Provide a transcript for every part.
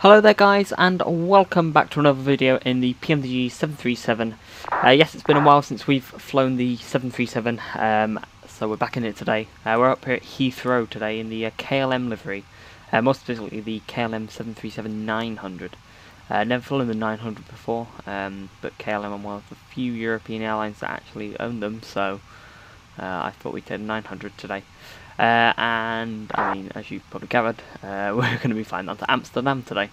Hello there guys, and welcome back to another video in the PMDG 737. Yes, it's been a while since we've flown the 737, so we're back in it today. We're up here at Heathrow today in the KLM livery, more specifically the KLM 737-900. Never flown the 900 before, but KLM are one of the few European airlines that actually own them, so I thought we'd take the 900 today. And I mean, as you've probably gathered, we're going to be flying down to Amsterdam today.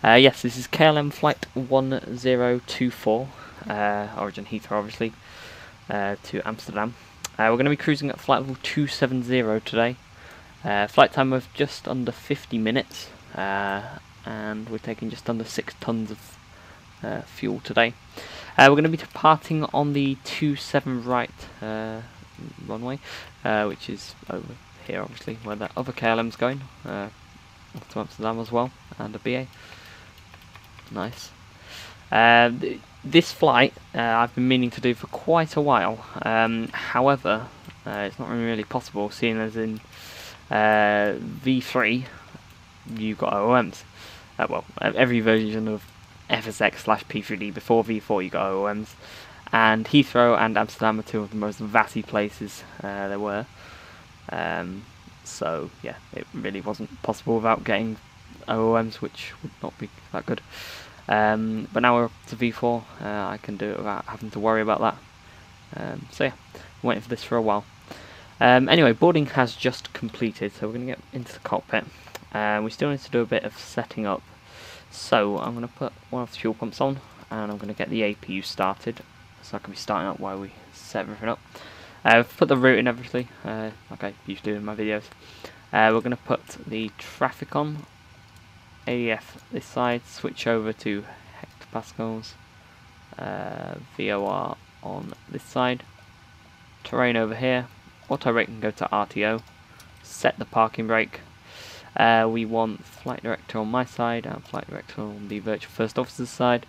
Yes, this is KLM flight 1024, origin Heathrow obviously, to Amsterdam. We're going to be cruising at flight level 270 today. Flight time of just under 50 minutes, and we're taking just under 6 tons of fuel today. We're going to be departing on the 27 right runway, which is over here obviously, where the other KLM's going, to Amsterdam as well, and a BA. Nice. This flight I've been meaning to do for quite a while, however it's not really possible, seeing as in V3 you've got OOMs. Well, every version of FSX/P3D before V4 you got OOMs, and Heathrow and Amsterdam are two of the most vastly places there were. So yeah, it really wasn't possible without getting OOMs, which would not be that good. But now we're up to V4, I can do it without having to worry about that. So yeah, I'm waiting for this for a while. Anyway, boarding has just completed, so we're going to get into the cockpit. We still need to do a bit of setting up, so I'm going to put one of the fuel pumps on, and I'm going to get the APU started, so I can be starting up while we set everything up. I've put the route and everything, like I used to do in my videos. We're going to put the traffic on, ADF this side, switch over to hectopascals, VOR on this side, terrain over here, auto brake can go to RTO, set the parking brake. We want flight director on my side and flight director on the virtual first officer's side.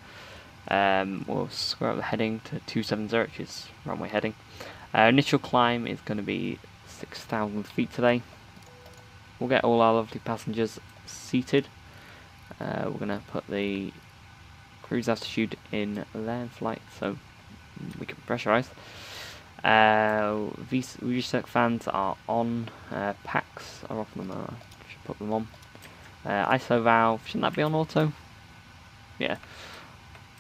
We'll screw up the heading to 270, which is runway heading. Initial climb is going to be 6,000 feet today. We'll get all our lovely passengers seated. We're going to put the cruise altitude in land flight so we can pressurise. Reset fans are on, packs are off them, should put them on. ISO valve, shouldn't that be on auto? Yeah.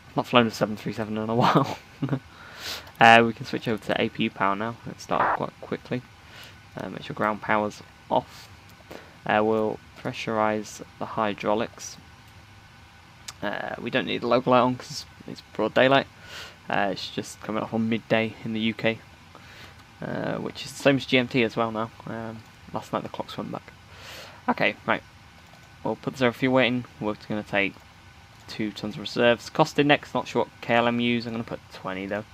I've not flown a 737 in a while. We can switch over to APU power now. Let's start quite quickly. Make sure ground power's off. We'll pressurise the hydraulics. We don't need the local light on because it's broad daylight. It's just coming off on midday in the UK, which is the same as GMT as well now. Last night the clocks went back. Okay, right. We'll put the zero fuel weighting. We're going to take 2 tons of reserves. Cost index, not sure what KLM use. I'm going to put 20 though.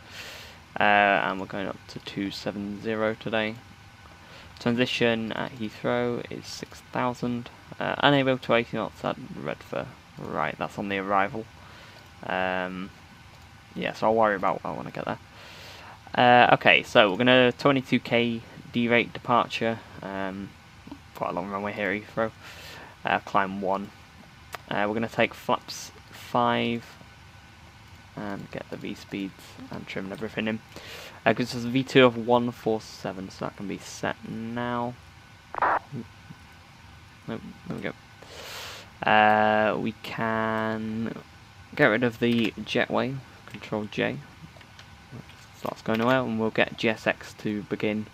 And we're going up to 270 today. Transition at Heathrow is 6,000. Unable to 80 knots, that red for right, that's on the arrival. Yeah, so I'll worry about that when I get there. Okay, so we're going to 22k D-rate departure. Quite a long runway here at Heathrow. Climb 1. We're going to take flaps 5 and get the V-speeds and trim and everything in. Because there's a V2 of 147, so that can be set now. Nope, there we go. We can get rid of the jetway, Control J. Starts going away, and we'll get GSX to begin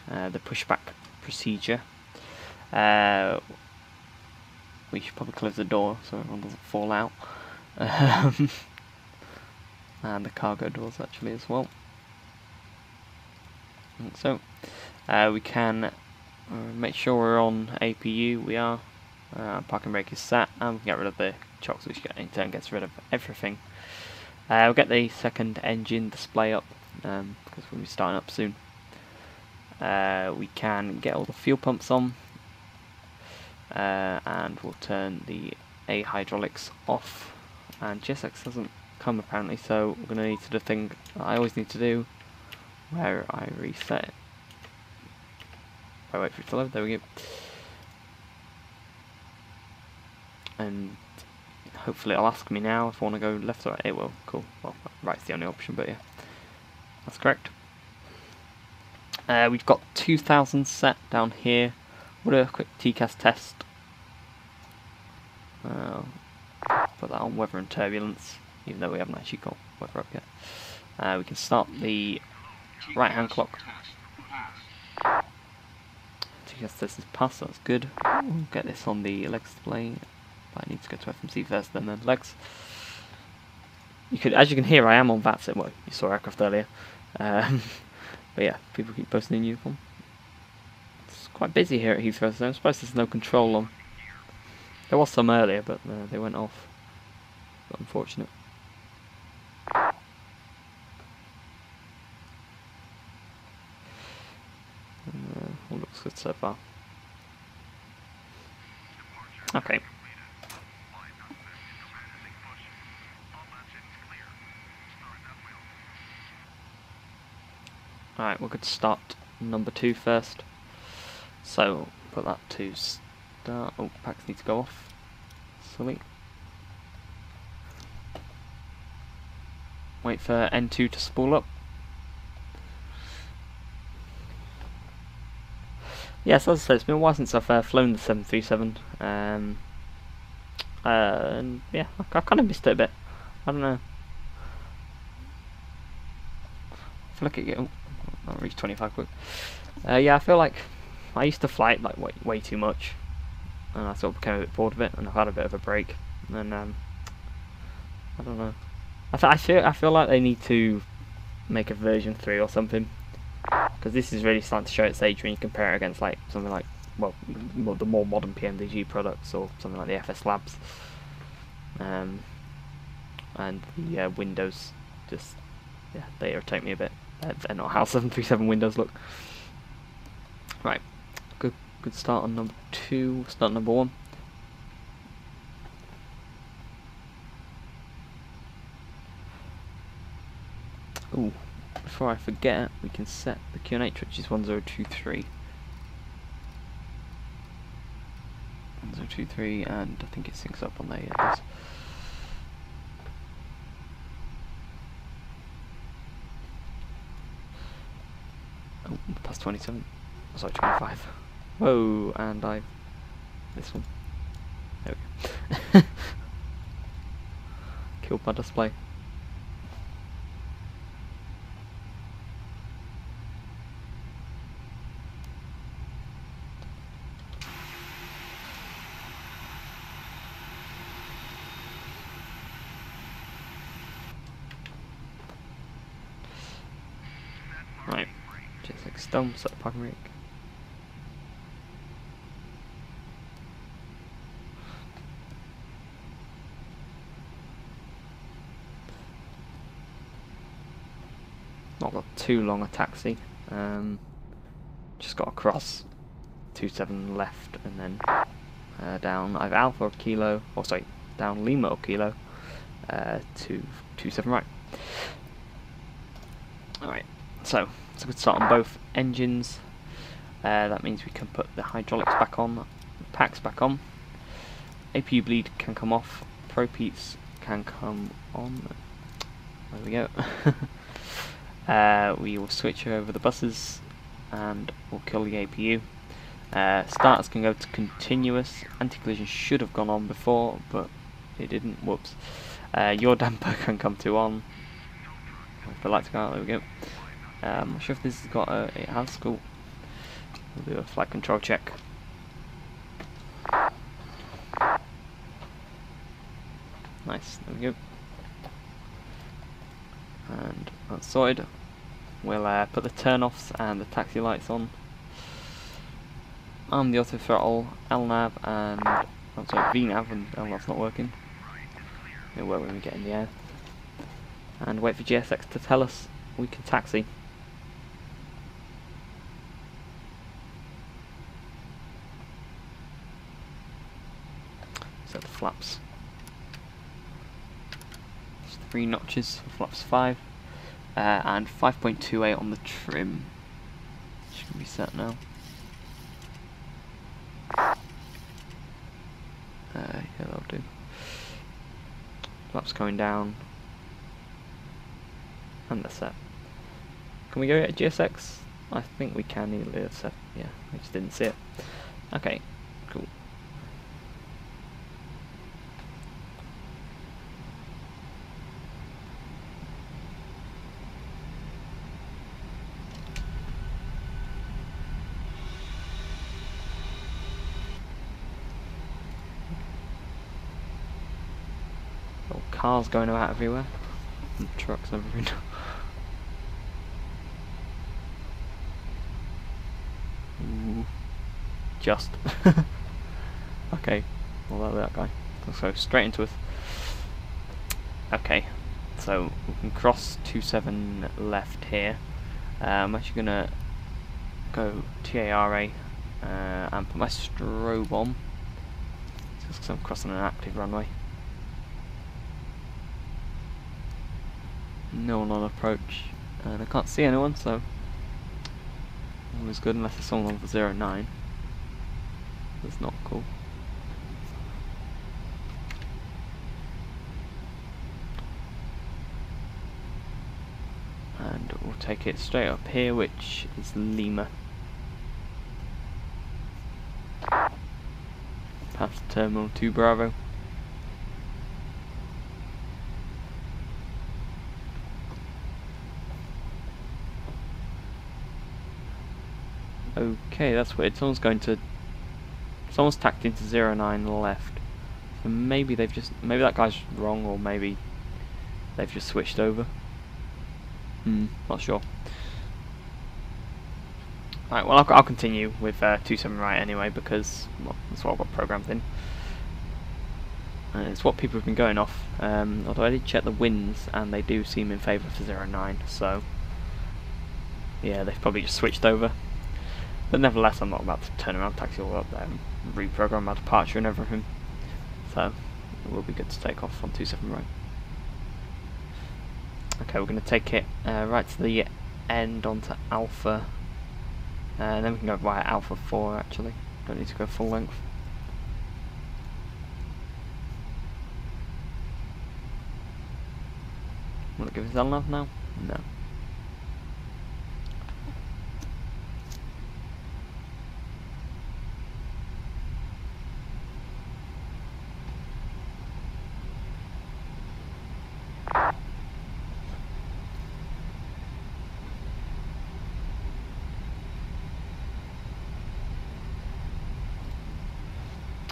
the pushback procedure. We should probably close the door so everyone doesn't fall out. And the cargo doors actually as well. And so we can make sure we're on APU. We are. Parking brake is set, and we can get rid of the chocks, which in turn gets rid of everything. We'll get the second engine display up because we'll be starting up soon. We can get all the fuel pumps on, and we'll turn the A hydraulics off. And GSX hasn't come apparently, so we're going to need to do the thing I always need to do, where I reset it. I wait for it to load. There we go. and hopefully it'll ask me now if I want to go left or right. It will. Cool. Well, right's the only option, but yeah, that's correct. We've got 2000 set down here. We'll do a quick TCAS test. Put that on weather and turbulence, even though we haven't actually got weather up yet. We can start the right hand clock. TCAS test is passed, so that's good. We'll get this on the legs display, but I need to go to FMC first, then legs. You could, as you can hear, I am on VATS. Well, you saw aircraft earlier. But yeah, people keep posting in uniform. It's quite busy here at Heathrow, so I'm surprised there's no control on. There was some earlier, but they went off. But unfortunate. All looks good so far. Okay. Alright, we're going to start number 2 first. So, put that to start. Oh, packs need to go off. Silly. Wait for N2 to spool up. Yes, as I said, it's been a while since I've flown the 737. And yeah, I kind of missed it a bit. I don't know. I feel like it. Oh, I'll reach 25 quick. Yeah, I feel like I used to fly it like way too much, and I sort of became a bit bored of it, and I've had a bit of a break. And I don't know. I feel like they need to make a version 3 or something, because this is really starting to show its age when you compare it against like something like, well, the more modern PMDG products or something like the FS Labs, and the Windows just, yeah, they irritate me a bit. They're not how 737 Windows look. Right, good start on number 2. Start number 1. Ooh, before I forget, we can set the QNH, which is 1023. 1023, and I think it syncs up on there. Yeah, it does. Oh, past 27. Sorry, 25. Whoa, and this one. There we go. Killed my display. Right, just like stone, set the parking brake. Not got too long a taxi. Just got across 27 left and then down either Alpha or Kilo, or sorry, down Lima or Kilo to 27 right. Alright, so it's a good start on both engines. That means we can put the hydraulics back on, the packs back on. APU bleed can come off, Propeats can come on. There we go. We will switch over the buses and we'll kill the APU. Starters can go to continuous. Anti-collision should have gone on before, but it didn't. Whoops. Your damper can come to on. If the lights go out, there we go. I'm not sure if this has got a. It has. Cool. We'll do a flight control check. Nice. There we go. And that's sorted. We'll put the turn-offs and the taxi lights on. Arm the auto throttle, LNAV and I'm sorry, VNAV, and LNAV's not working. It'll work when we get in the air. And wait for GSX to tell us we can taxi. Set the flaps. It's 3 notches for flaps 5. And 5.28 on the trim. Should be set now. Yeah, that'll do. Flaps going down. And they're set. Can we go at GSX? I think we can easily. It's set. Yeah, I just didn't see it. Okay, cool. Oh, cars going about everywhere. And trucks and everything. Ooh. Just. Okay, well that guy. Let's go straight into it. Okay, so we can cross 27 left here. I'm actually gonna go TARA and put my strobe on, just because I'm crossing an active runway. No one on approach, and I can't see anyone, so all is good unless there's someone on the 09. That's not cool. And we'll take it straight up here, which is Lima. Past Terminal 2 Bravo. Okay, that's weird. Someone's tacked into 09 left. So maybe maybe that guy's wrong, or maybe they've just switched over. Not sure. Alright, well I'll continue with 27 right anyway, because well, that's what I've got programmed in. And it's what people have been going off. Although I did check the winds, and they do seem in favour for 09, so yeah, they've probably just switched over. But nevertheless, I'm not about to turn around, taxi all up there, and reprogram my departure and everything. So it will be good to take off on 27 right. Okay, we're going to take it right to the end onto Alpha, and then we can go via Alpha 4 actually. Don't need to go full length. Want to give us LNAV now? No.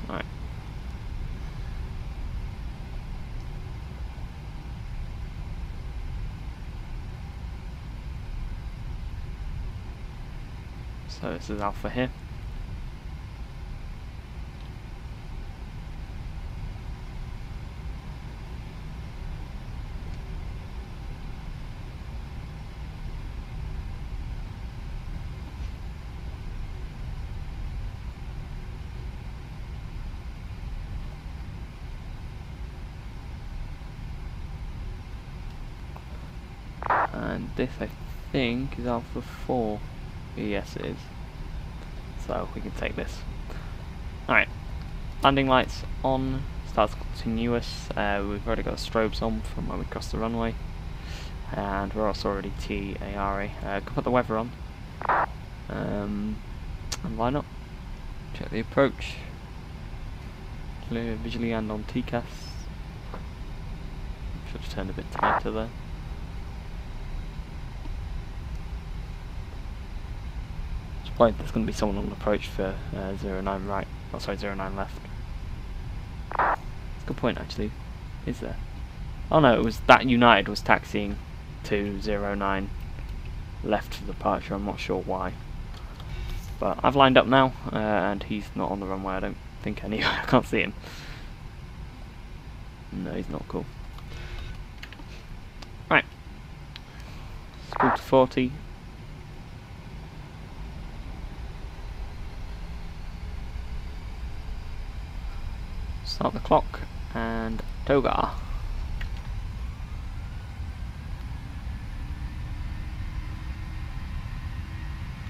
Alright. So this is Alpha here. And this, I think, is Alpha 4. Yes, it is. So we can take this. Alright. Landing lights on. Starts continuous. We've already got strobes on from when we crossed the runway. And we're also already TARA. Can put the weather on. And line up. Check the approach. Clear visually and on TCAS. Should have turned a bit tighter there. There's going to be someone on approach for 09 right. Oh, sorry, 09 left. That's a good point, actually. Is there? Oh no, it was that United was taxiing to 09 left for departure. I'm not sure why. But I've lined up now, and he's not on the runway, I don't think anyway. I can't see him. No, he's not cool. Right. School to 40. Start the clock, and Togar.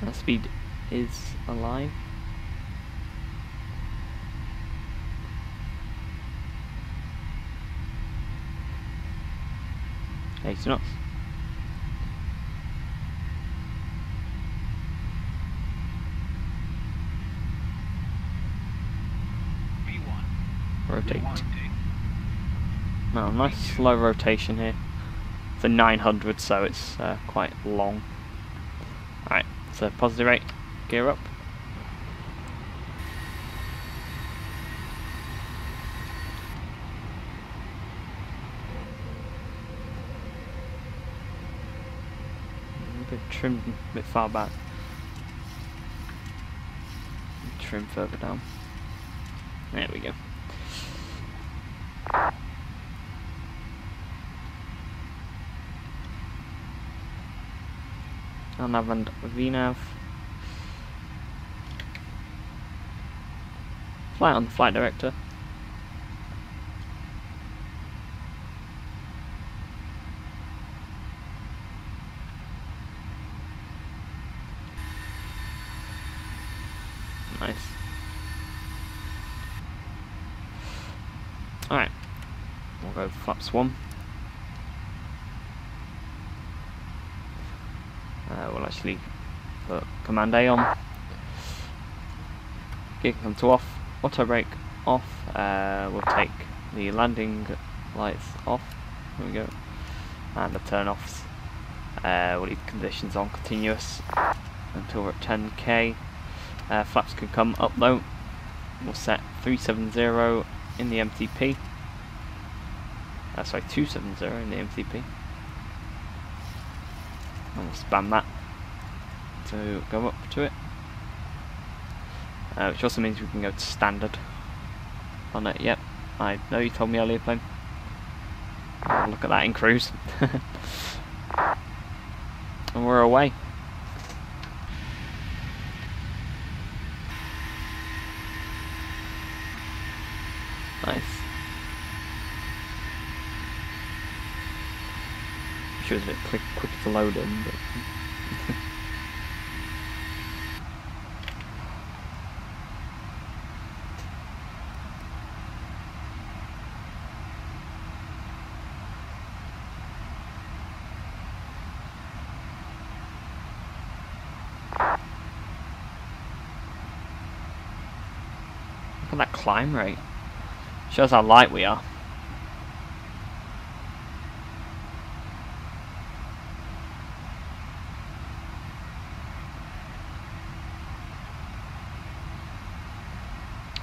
That speed is alive. 80 knots. Rotate. Oh, nice slow rotation here. It's a 900, so it's quite long. Alright, so positive rate, gear up. A bit trimmed, a bit far back. Trim further down. There we go. Nav and VNav. Fly on the flight director. Nice. Alright. We'll go flaps 1. We'll actually put command A on. Gear can come to off. Auto brake off. We'll take the landing lights off. There we go. And the turn offs. We'll leave conditions on continuous until we're at 10k. Flaps can come up though. We'll set 370 in the MTP. Sorry, 270 in the MTP. And we'll spam that to go up to it. Which also means we can go to standard on it. Yep, I know you told me earlier, plane. Look at that in cruise. And we're away. Nice. She was a bit quick to load in, but look at that climb rate. Shows how light we are.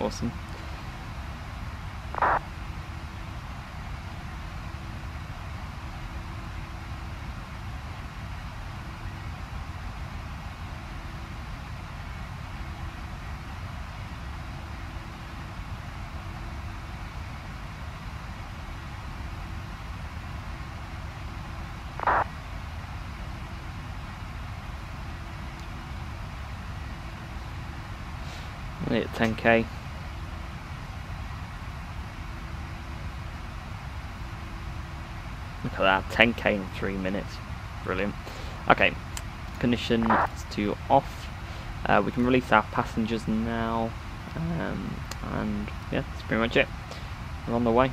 Awesome. We hit 10k. Look at that, 10k in 3 minutes. Brilliant. Okay, conditions to off. We can release our passengers now. And yeah, that's pretty much it. We're on the way.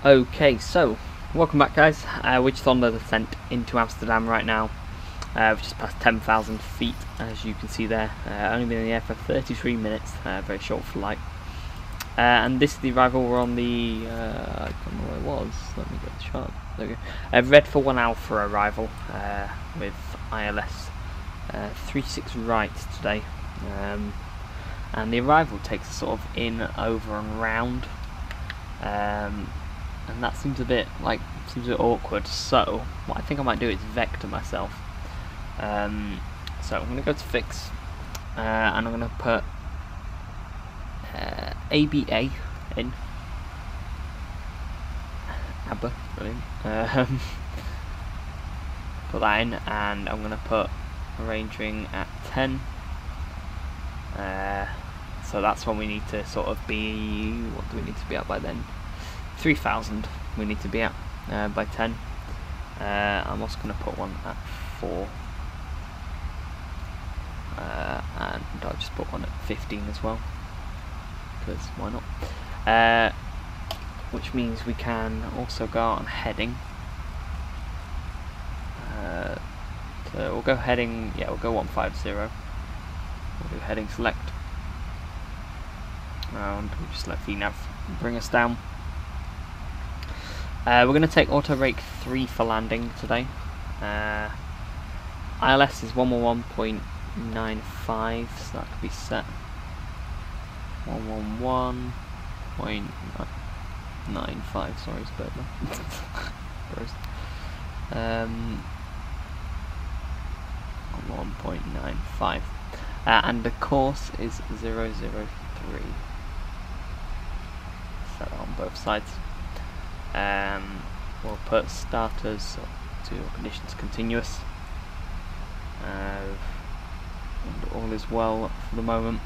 Okay, so welcome back, guys. We're just on the descent into Amsterdam right now. We've just passed 10,000 feet, as you can see there. Only been in the air for 33 minutes, very short flight. And this is the arrival. We're on the, I don't know where it was, let me get the chart. There we go. V4.1 Alpha arrival with ILS 36 right today. And the arrival takes us sort of in, over and round. And that seems a bit awkward, so what I think I might do is vector myself. So I'm going to go to fix, and I'm going to put ABA in. ABBA, brilliant. Put that in, and I'm going to put arranging at 10. So that's when we need to sort of be, what do we need to be at by then? 3,000 we need to be at by 10. I'm also going to put one at 4. And I'll just put one at 15 as well, because why not? Which means we can also go on heading. So we'll go heading, yeah, we'll go 150. We'll do heading select. And we'll just let VNav bring us down. We're going to take auto rake 3 for landing today. ILS is 111.95, so that could be set. 111.95, sorry, it's better. 1.95. And the course is 003. Set that on both sides. We'll put starters to conditions continuous, and all is well for the moment.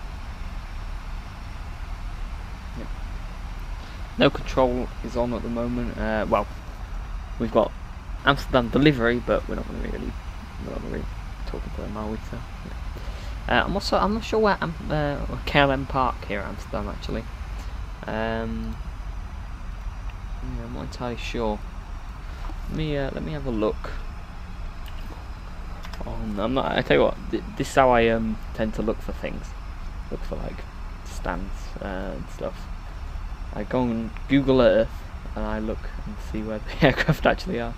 Yep. No control is on at the moment. Well, we've got Amsterdam delivery, but we're not going to really talking to them, are we? So, yeah. I'm not sure where KLM Park here at Amsterdam actually. Yeah, I'm not entirely sure. Let me have a look. I'm not. I tell you what. This is how I tend to look for things. Look for like stands and stuff. I go on Google Earth and I look and see where the aircraft actually are.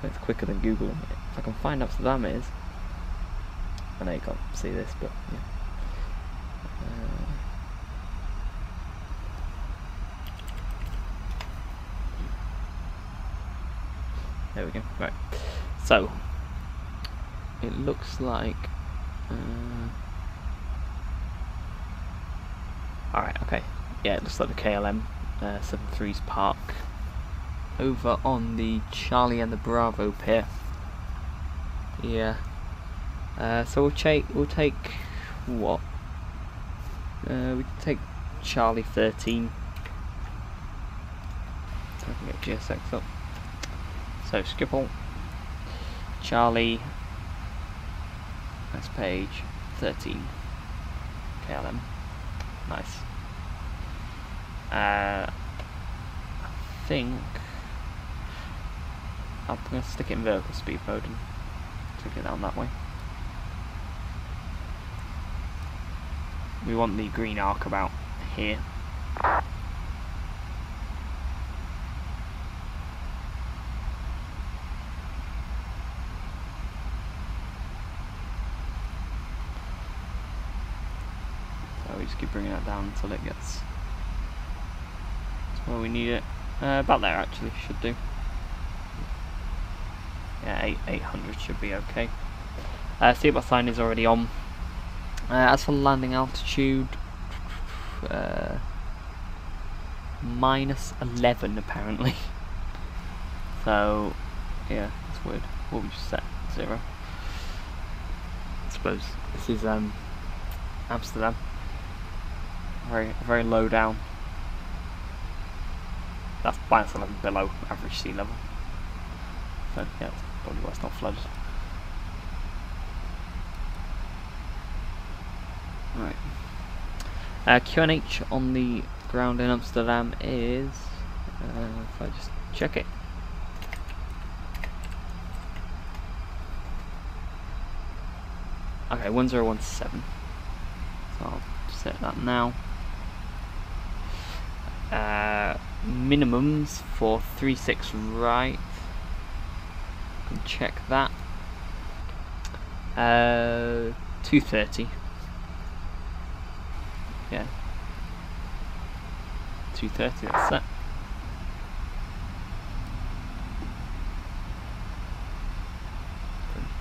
So it's quicker than Googling it. If I can find Amsterdam is. I know you can't see this, but yeah. There we go. Right. So it looks like. Alright. Okay. Yeah, it looks like the KLM 73's park over on the Charlie and the Bravo pier. Yeah. So we'll take what? We can take Charlie 13. So I can get GSX up. So Schiphol, Charlie, next page, 13, KLM, nice. I think I'm going to stick it in vertical speed mode and take it down that way. We want the green arc about here. We just keep bringing that down until it gets to where we need it. About there actually, should do. Yeah, 800 should be okay. Seatbelt sign is already on. As for landing altitude, -11 apparently. So, yeah, that's weird. What we just set? 0. I suppose this is Amsterdam. Very low down. That's -11 below average sea level. So yeah, that's probably why it's not flooded. Right. QNH on the ground in Amsterdam is If I just check it. Okay, 1017. So I'll set that now. Minimums for 36 right. Can check that. 230. Yeah. 230, that's set.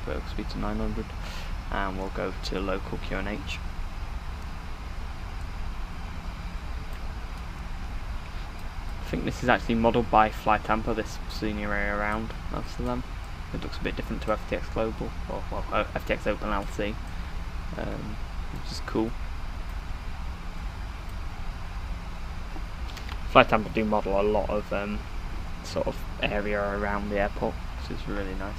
Vertical speed to 900. And we'll go to local QNH. I think this is actually modelled by Flight Tampa, this scenery around Amsterdam. It looks a bit different to FTX Global, or well, FTX Open LC, which is cool. Flight Tampa do model a lot of sort of area around the airport, which is really nice.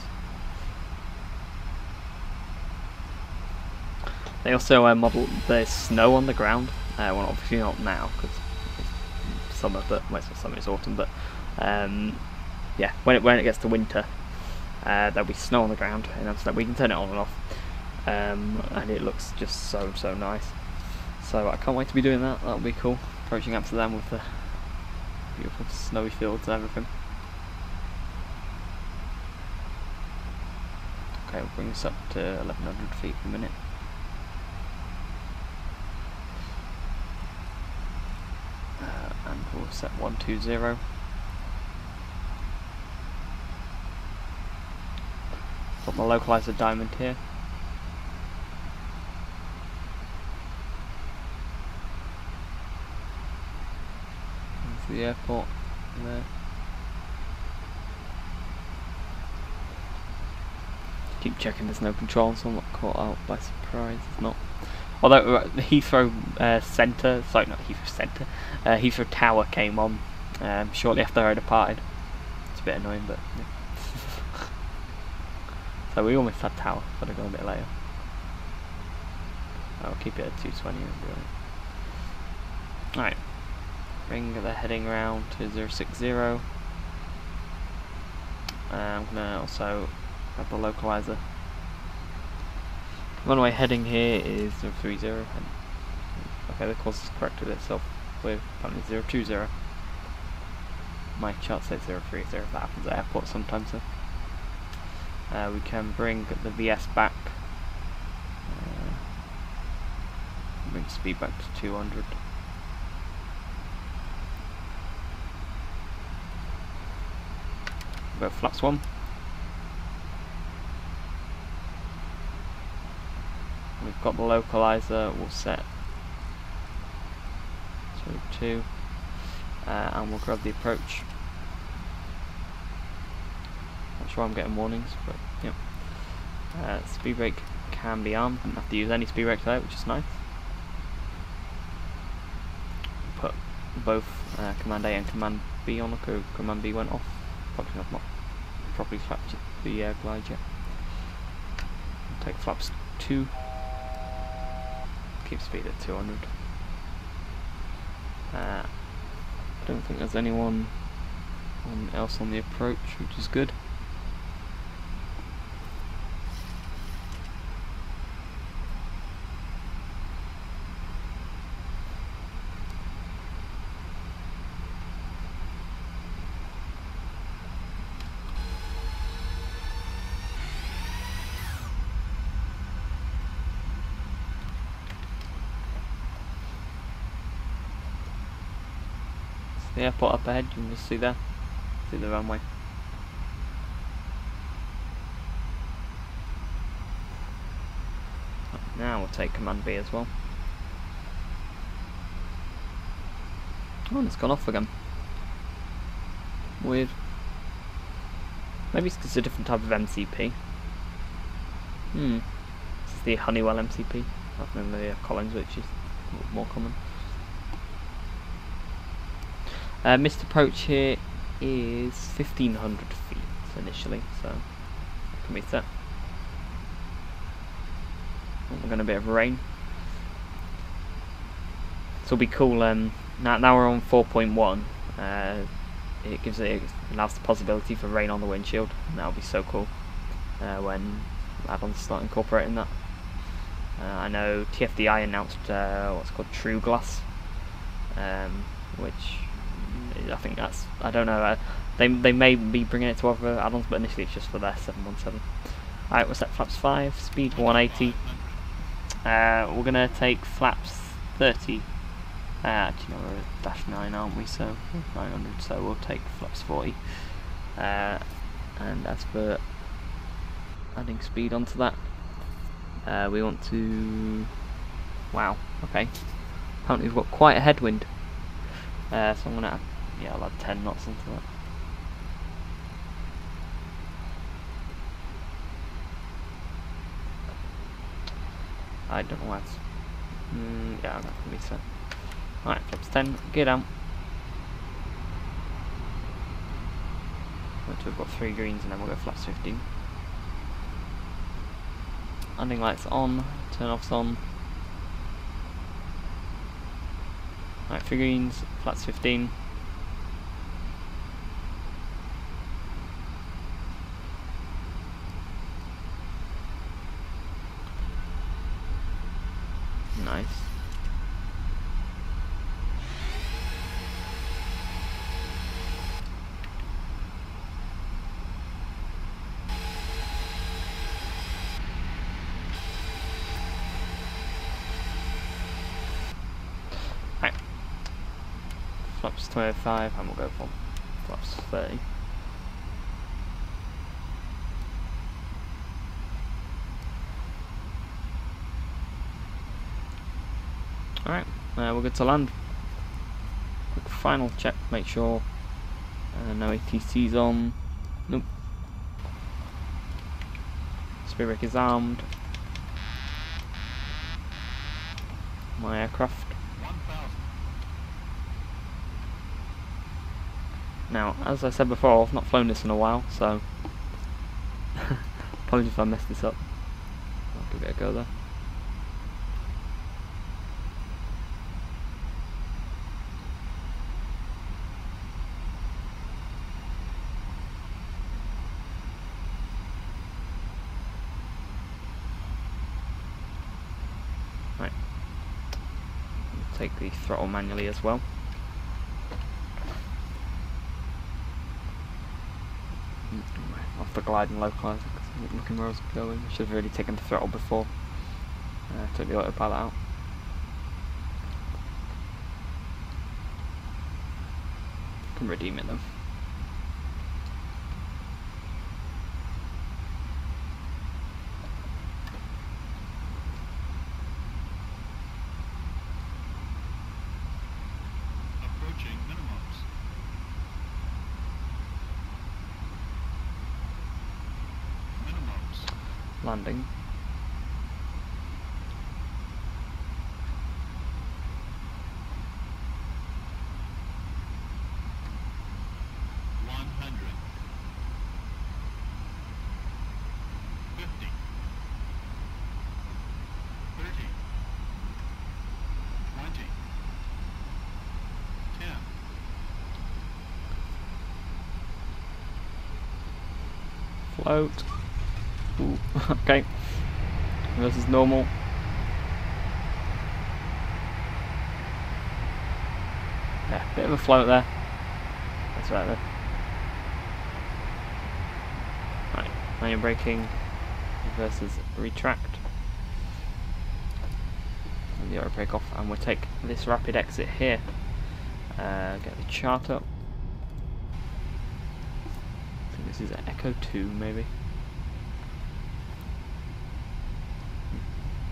They also model the snow on the ground. Well, obviously not now because it's summer, but well, it's not summer, it's autumn. But yeah, when it gets to winter, there'll be snow on the ground, and so we can turn it on and off, and it looks just so nice. So I can't wait to be doing that. That'll be cool. Approaching Amsterdam with the beautiful snowy fields and everything. Okay, we'll bring this up to 1100 feet per minute. And we'll set 120. Got my localizer diamond here. There's the airport there. Keep checking there's no controls, so I'm not caught out by surprise. It's not. Although the Heathrow Centre, sorry, not Heathrow Centre, Heathrow Tower came on shortly after I departed. It's a bit annoying, but yeah. So we almost had Tower, but I got a bit later. I'll keep it at 220. Alright, bring the heading round to 060. I'm going to also have the localizer. Runway heading here is 030. Okay, the course has corrected itself with apparently 020. My chart says 030, that happens at airports sometimes. So. We can bring the VS back. Bring speed back to 200. Go flaps 1. We've got the localizer, we'll set 2, and we'll grab the approach. Not sure I'm getting warnings, but yeah. Speed brake can be armed, didn't have to use any speed brake today, which is nice. Put both Command A and Command B on, because Command B went off. Probably I've not properly flapped the glide yet. Take flaps 2. Keep speed at 200. I don't think there's anyone else on the approach, which is good. The airport up ahead, you can just see there. See the runway. Now we'll take Command B as well. Oh, and it's gone off again. Weird. Maybe it's because it's a different type of MCP. This is the Honeywell MCP, rather than the Collins, which is more common. Missed approach here is 1500 feet initially, so that can be set. We're going to be a bit of rain. This will be cool. Now we're on 4.1. it allows the possibility for rain on the windshield, and that'll be so cool when add-ons start incorporating that. I know TFDI announced what's called True Glass, which I think that's, I don't know, they may be bringing it to other add-ons, but initially it's just for their 717. Alright, we're set flaps 5, speed 180. We're going to take flaps 30. Actually no, we're at dash 9, aren't we, so 900, so we'll take flaps 40. And as for adding speed onto that, we want to, wow, okay, apparently we've got quite a headwind, so I'm going to, yeah, I'll add 10 knots onto that. I don't know why it's, yeah, that can be set. Alright, flaps 10, gear down. Until we've got 3 greens and then we'll go flaps 15. Landing lights on, turn offs on. Alright, 3 greens, flaps 15. Nice. Right. Flaps 25 and we'll go for flaps 30. Alright, we're good to land. Quick final check, make sure no ATC's on. Nope. Speed brake is armed. My aircraft. Now, as I said before, I've not flown this in a while, so apologies if I messed this up. I'll give it a go there. Right. Take the throttle manually as well. Off the glide and localizer because I'm looking where I was going. I should have really taken the throttle before. Took the autopilot out. Can redeem it though. Approaching minimums. Landing. Float. Ooh, okay. This is normal. Yeah, bit of a float there. That's right there. Right, manual braking versus retract. And the auto brake off, and we'll take this rapid exit here. Get the chart up. I think this is an Echo 2 maybe.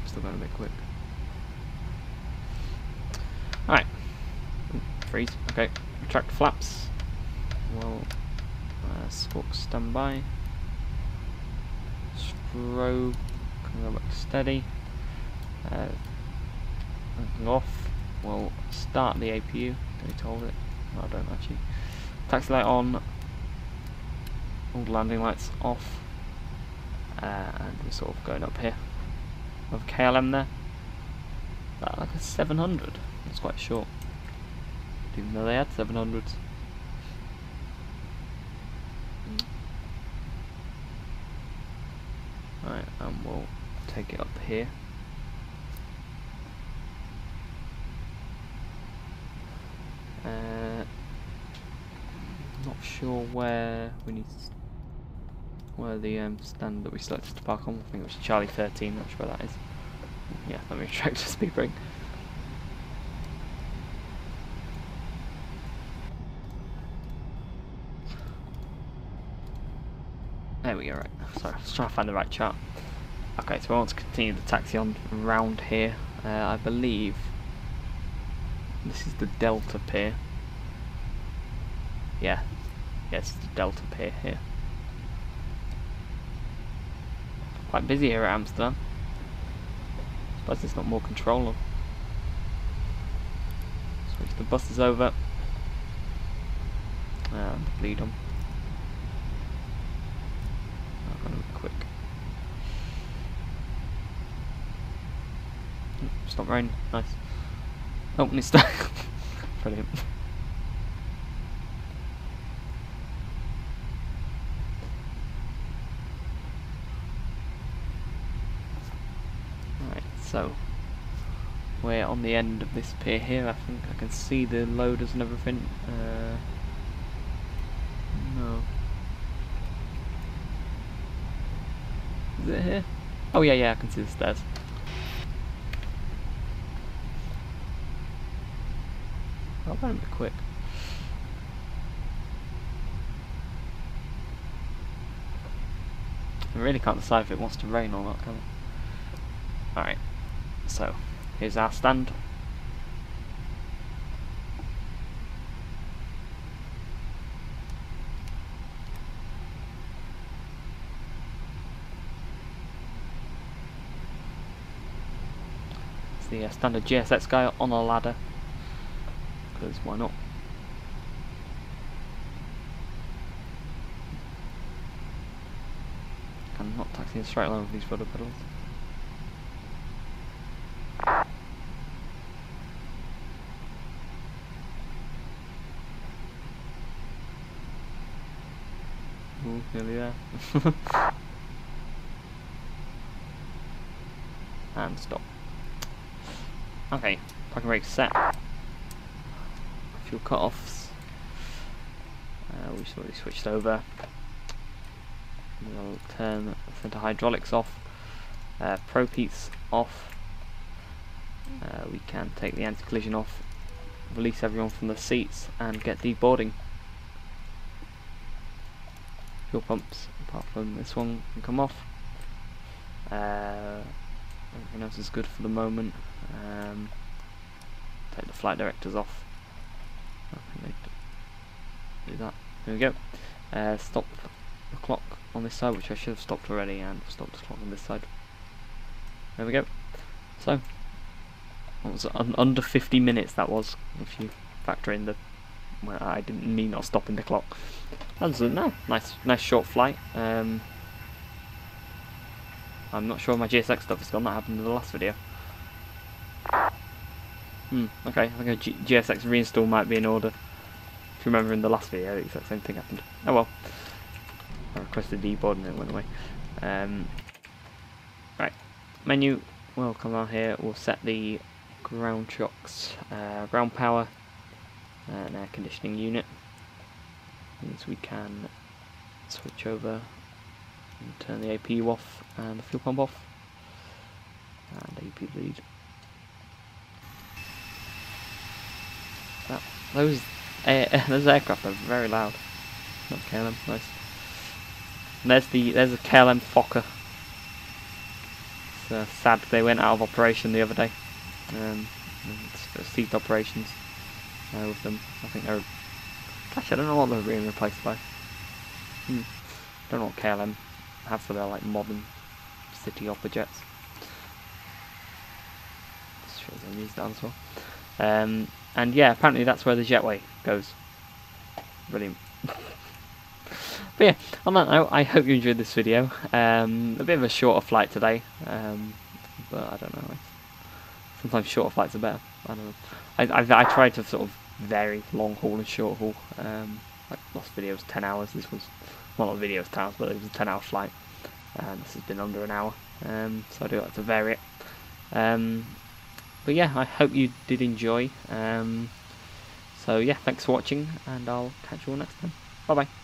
Still going a bit quick. Alright. Freeze. Okay. Retract flaps. Well, squawk standby. Strobe. Can go back to steady. Anything off. We'll start the APU. They told it. No, I don't actually. Taxi light on. All the landing lights off. And we're sort of going up here. Of KLM there. Like a 700. That's quite short. Didn't know they had 700s. and we'll take it up here. Not sure where we need where the stand that we selected to park on. I think it was Charlie 13. Not sure where that is. Yeah, let me retract the speed brake. There we go. Right. Sorry, I was trying to find the right chart. Okay, so I want to continue the taxi on round here. I believe this is the Delta Pier. Yeah, yes, the Delta Pier here. Quite busy here at Amsterdam. Suppose there's not more control on. Switch the buses over. And bleed them. I'm gonna be quick. Stop raining. Nice. Oh, and it's stuck. Brilliant. Right, so we're on the end of this pier here. I think I can see the loaders and everything. No. Is it here? Oh yeah, I can see the stairs. I'll run a bit quick. I really can't decide if it wants to rain or not, can it? Alright, so here's our stand. It's the standard GSX guy on a ladder. Because why not? I'm not taxiing straight along with these rudder pedals. Ooh, nearly there. And stop. Okay, parking brake set. Fuel cut-offs. We've already switched over. We'll turn centre hydraulics off. Pro-Peats off. We can take the anti-collision off, release everyone from the seats and get deboarding. Fuel pumps, apart from this one, can come off. Everything else is good for the moment. Take the flight directors off. Do that. There we go. Stop the clock on this side, which I should have stopped already, and stop the clock on this side. There we go. So, that was under 50 minutes. That was, if you factor in the. Well, I didn't mean not stopping the clock. That was nice short flight. I'm not sure my GSX stuff is gone. That happened in the last video. Okay, I think a GSX reinstall might be in order. If you remember in the last video, the exact same thing happened. Oh well. I requested deboard and it went away. Right, menu. We'll come on here. We'll set the ground shocks, ground power, and air conditioning unit. Means we can switch over and turn the APU off and the fuel pump off, and AP lead. Those aircraft are very loud. Not KLM, nice. And there's a KLM Fokker. It's sad they went out of operation the other day. It's for seat operations with them. I think they're. Actually, I don't know what they're being replaced by. Don't know what KLM have for their like modern city hopper jets. Just shows them these down as well. And yeah, apparently that's where the jetway goes. Brilliant. But yeah, on that note, I hope you enjoyed this video. A bit of a shorter flight today, but I don't know. Sometimes shorter flights are better. I don't know. I tried to sort of vary long haul and short haul. Like last video was 10 hours. This was, well, not video was 10 hours, but it was a 10-hour flight. This has been under an hour, so I do like to vary it. But yeah, I hope you did enjoy. So yeah, thanks for watching, and I'll catch you all next time. Bye bye.